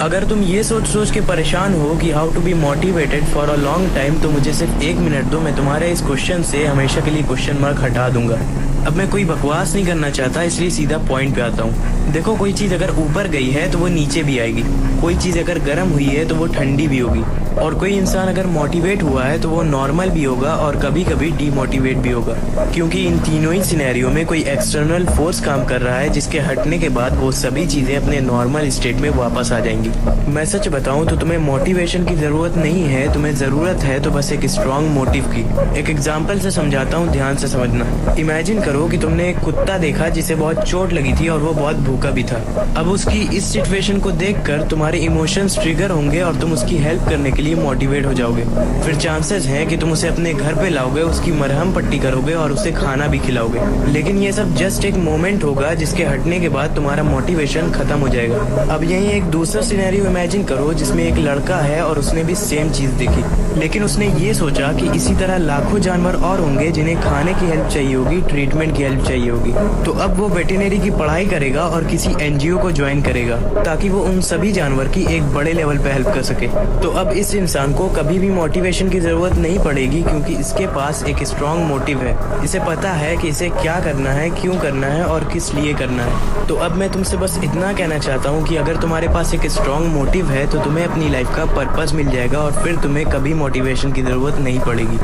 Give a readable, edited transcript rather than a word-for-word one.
अगर तुम ये सोच सोच के परेशान हो कि how to be motivated for a long time, तो मुझे सिर्फ 1 मिनट दो। मैं तुम्हारे इस क्वेश्चन से हमेशा के लिए क्वेश्चन मार्क हटा दूंगा। अब मैं कोई बकवास नहीं करना चाहता, इसलिए सीधा पॉइंट पे आता हूँ। देखो, कोई चीज़ अगर ऊपर गई है तो वो नीचे भी आएगी। कोई चीज़ अगर गर्म हुई है तो वो ठंडी भी होगी। और कोई इंसान अगर मोटिवेट हुआ है तो वो नॉर्मल भी होगा और कभी कभी डीमोटिवेट भी होगा, क्योंकि इन तीनों ही सिनेरियो में कोई एक्सटर्नल फोर्स काम कर रहा है, जिसके हटने के बाद वो सभी चीज़ें अपने नॉर्मल स्टेट में वापस आ जाएंगी। मैं सच बताऊं तो तुम्हें मोटिवेशन की ज़रूरत नहीं है, तुम्हें ज़रूरत है तो बस एक स्ट्रॉन्ग मोटिव की। एक एग्जाम्पल से समझाता हूँ, ध्यान से समझना। इमेजिन करो कि तुमने एक कुत्ता देखा जिसे बहुत चोट लगी थी और वो बहुत भूखा भी था। अब उसकी इस सिचुएशन को देखकर तुम्हारे इमोशंस ट्रिगर होंगे और तुम उसकी हेल्प करने के लिए मोटिवेट हो जाओगे। फिर चांसेस हैं कि तुम उसे अपने घर पे लाओगे, उसकी मरहम पट्टी करोगे और उसे खाना भी खिलाओगे। लेकिन ये सब जस्ट एक मोमेंट होगा, जिसके हटने के बाद तुम्हारा मोटिवेशन खत्म हो जाएगा। अब यही एक दूसरा सिनेरियो इमेजिन करो जिसमें एक लड़का है और उसने भी सेम चीज देखी, लेकिन उसने ये सोचा कि इसी तरह लाखों जानवर और होंगे जिन्हें खाने की हेल्प चाहिए होगी, ट्रीटमेंट की हेल्प चाहिए होगी। तो अब वो वेटरनरी की पढ़ाई करेगा और किसी एनजीओ को ज्वाइन करेगा, ताकि वो उन सभी जानवर की एक बड़े लेवल पे हेल्प कर सके। तो अब इस इंसान को कभी भी मोटिवेशन की जरूरत नहीं पड़ेगी, क्योंकि इसके पास एक स्ट्रॉन्ग मोटिव है। इसे पता है कि इसे क्या करना है, क्यों करना है और किस लिए करना है। तो अब मैं तुमसे बस इतना कहना चाहता हूँ कि अगर तुम्हारे पास एक स्ट्रॉन्ग मोटिव है तो तुम्हें अपनी लाइफ का पर्पस मिल जाएगा और फिर तुम्हें कभी मोटिवेशन की जरूरत नहीं पड़ेगी।